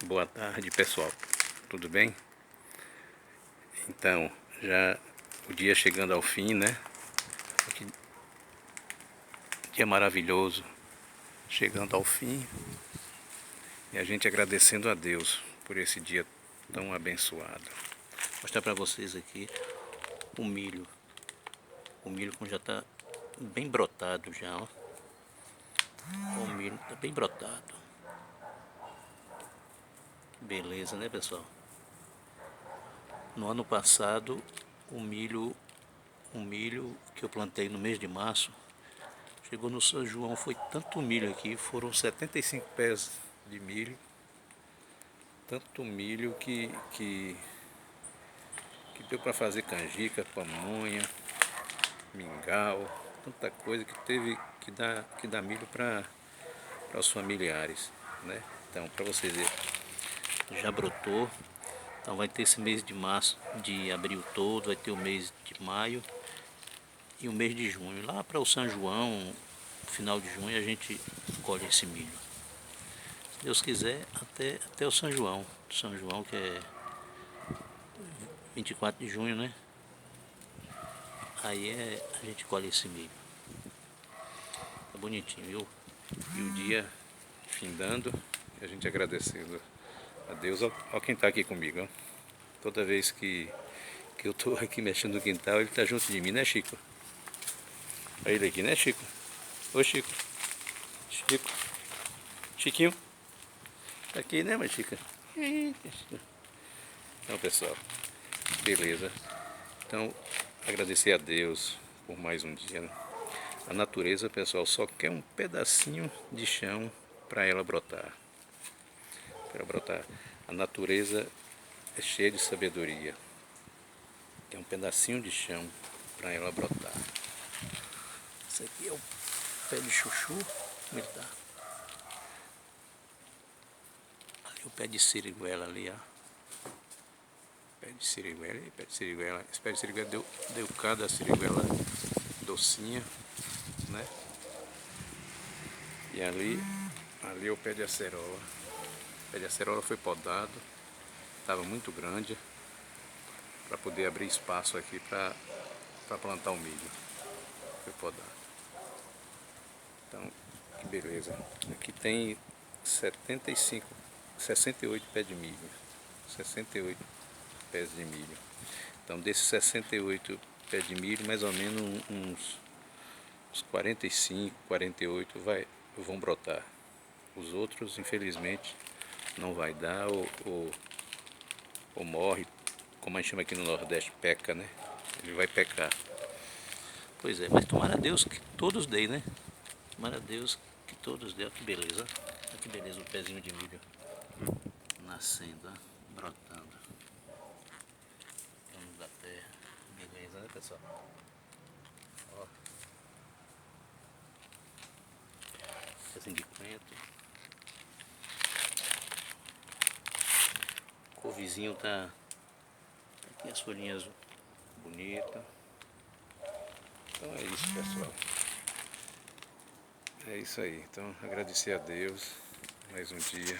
Boa tarde, pessoal. Tudo bem? Então, já o dia chegando ao fim, né? Que dia maravilhoso chegando ao fim. E a gente agradecendo a Deus por esse dia tão abençoado. Vou mostrar para vocês aqui o milho. O milho como já está bem brotado já, ó. O milho está bem brotado. Beleza, né, pessoal? No ano passado, o milho que eu plantei no mês de março, chegou no São João, foi tanto milho aqui, foram 75 pés de milho. Tanto milho que deu para fazer canjica, pamonha, mingau, tanta coisa que teve que dar milho para os familiares, né? Então, para vocês verem, já brotou. Então vai ter esse mês de março, de abril todo, vai ter o mês de maio e o mês de junho. Lá para o São João, final de junho, a gente colhe esse milho. Se Deus quiser, até o São João. São João que é 24 de junho, né? Aí a gente colhe esse milho. Tá bonitinho, viu? E o dia findando, a gente agradecendo a Deus, ao quem está aqui comigo, ó. Toda vez que eu tô aqui mexendo no quintal, ele tá junto de mim, né, Chico? Olha ele aqui, né, Chico? Ô, Chico. Chico. Chiquinho. Tá aqui, né, mas Chica? Então, pessoal, beleza. Então, agradecer a Deus por mais um dia, né? A natureza, pessoal, só quer um pedacinho de chão para ela brotar. Para brotar. A natureza é cheia de sabedoria. Tem um pedacinho de chão para ela brotar. Esse aqui é o pé de chuchu. Como ele tá? Ali o pé de siriguela ali, ó. Pé de siriguela e pé de siriguela. Esse pé de siriguela deu cada siriguela docinha, né? E ali é o pé de acerola. O pé de acerola foi podado, estava muito grande para poder abrir espaço aqui para plantar o milho. Foi podado. Então, que beleza. Aqui tem 68 pés de milho. 68 pés de milho. Então, desses 68 pés de milho, mais ou menos uns 45, 48 vão brotar. Os outros, infelizmente, não vai dar ou morre, como a gente chama aqui no Nordeste, peca, né? Ele vai pecar. Pois é, mas tomara a Deus que todos deem, né? Tomara a Deus que todos deem. Olha que beleza. Olha que beleza o pezinho de milho nascendo, ó, brotando. Vamos da terra. Beleza, né, pessoal? Ó. Pezinho de coentro. O couvezinho tá aqui, as folhinhas bonitas. Então é isso, pessoal. É isso aí. Então agradecer a Deus mais um dia.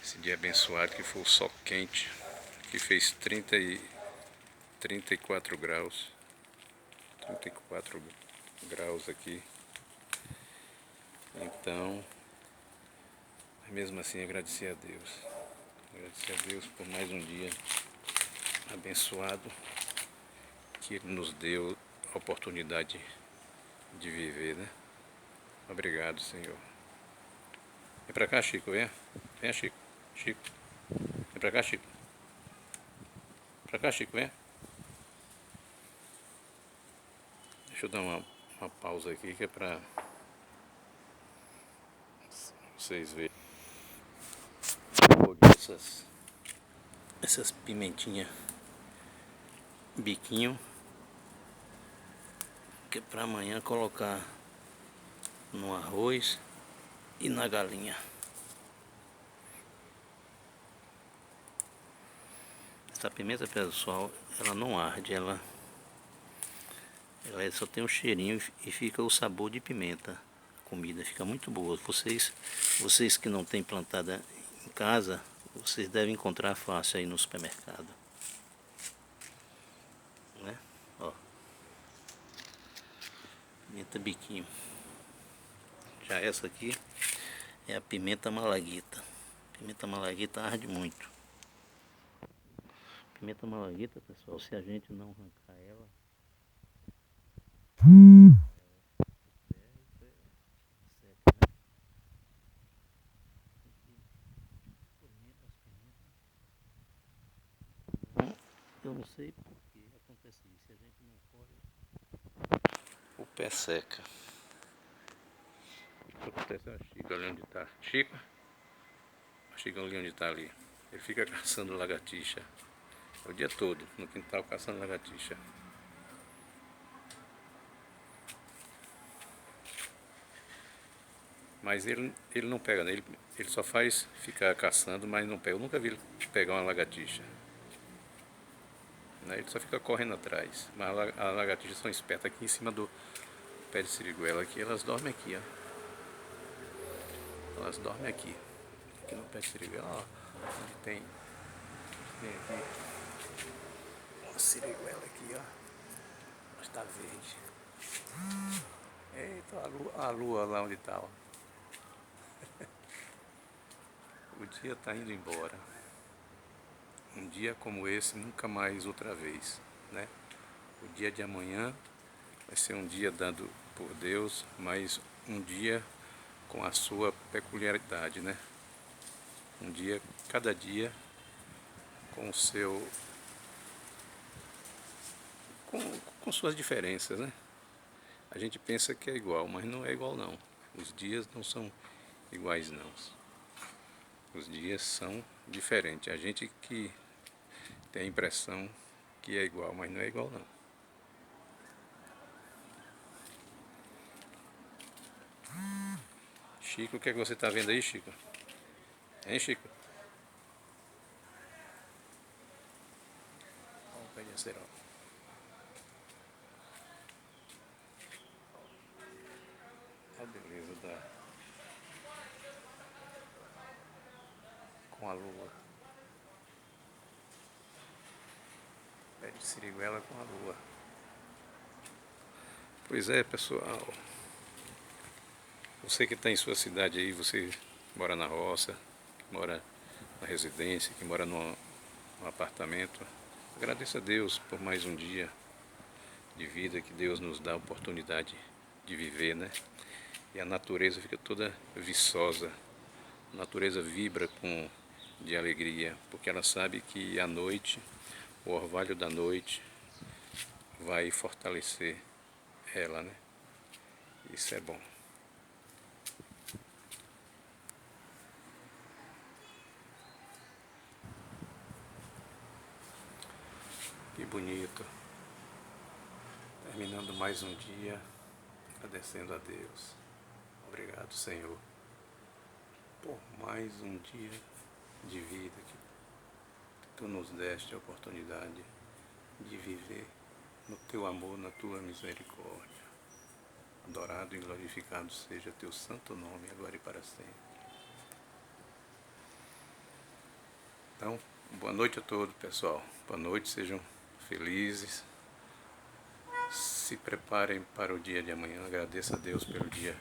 Esse dia abençoado que foi o sol quente, que fez 34 graus. 34 graus aqui. Então, mesmo assim agradecer a Deus. Agradecer a Deus por mais um dia abençoado que Ele nos deu a oportunidade de viver, né? Obrigado, Senhor. Vem pra cá, Chico, vem. Vem, Chico. Chico. Vem pra cá, Chico. Vem pra cá, Chico, vem. Deixa eu dar uma pausa aqui que é pra vocês verem. Essas pimentinhas biquinho, que é para amanhã colocar no arroz e na galinha. Essa pimenta, pessoal, ela não arde, ela só tem um cheirinho e fica o sabor de pimenta. A comida fica muito boa. Vocês que não têm plantado em casa, vocês devem encontrar fácil aí no supermercado, né? Ó, pimenta biquinho. Já essa aqui é a pimenta malaguita. Pimenta malaguita arde muito. Pimenta malaguita, pessoal, se a gente não arrancar ela, seca, né? Eu não sei por que acontece isso. Se a gente não colhe, o pé seca. O que acontece é a Chica ali onde está. Chico? A Chica ali onde está ali. Ele fica caçando lagartixa o dia todo no quintal caçando lagartixa. Mas ele não pega, né? Ele só faz ficar caçando, mas não pega. Eu nunca vi ele pegar uma lagartixa. Né? Ele só fica correndo atrás. Mas as lagartixas são espertas aqui em cima do pé de siriguela aqui. Elas dormem aqui, ó. Elas dormem aqui. Aqui no pé de siriguela, ó. Onde tem aqui uma siriguela aqui, ó. Está verde. Eita, a lua lá onde está, ó. O dia está indo embora. Um dia como esse nunca mais outra vez, né? O dia de amanhã vai ser um dia dado por Deus, mas um dia com a sua peculiaridade, né? Um dia, cada dia com o seu, com suas diferenças, né? A gente pensa que é igual, mas não é igual não. Os dias não são iguais não. Os dias são diferentes. A gente que tem a impressão que é igual, mas não é igual não. Chico, o que é que você está vendo aí, Chico? Hein, Chico? Olha o pé de acerola. Olha a beleza com a lua. Pé de siriguela com a lua. Pois é, pessoal. Você que está em sua cidade aí, você que mora na roça, que mora na residência, que mora num apartamento, agradeça a Deus por mais um dia de vida que Deus nos dá a oportunidade de viver, né? E a natureza fica toda viçosa, a natureza vibra de alegria, porque ela sabe que a noite, o orvalho da noite, vai fortalecer ela, né? Isso é bom. Que bonito. Terminando mais um dia, agradecendo a Deus. Obrigado, Senhor, por mais um dia de vida que Tu nos deste a oportunidade de viver no Teu amor, na Tua misericórdia. Adorado e glorificado seja Teu santo nome, agora e para sempre. Então, boa noite a todos, pessoal. Boa noite, sejam felizes. Se preparem para o dia de amanhã. Agradeça a Deus pelo dia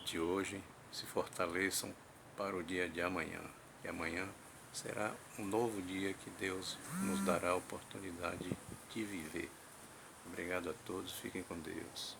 de hoje. Se fortaleçam para o dia de amanhã. E amanhã será um novo dia que Deus nos dará a oportunidade de viver. Obrigado a todos. Fiquem com Deus.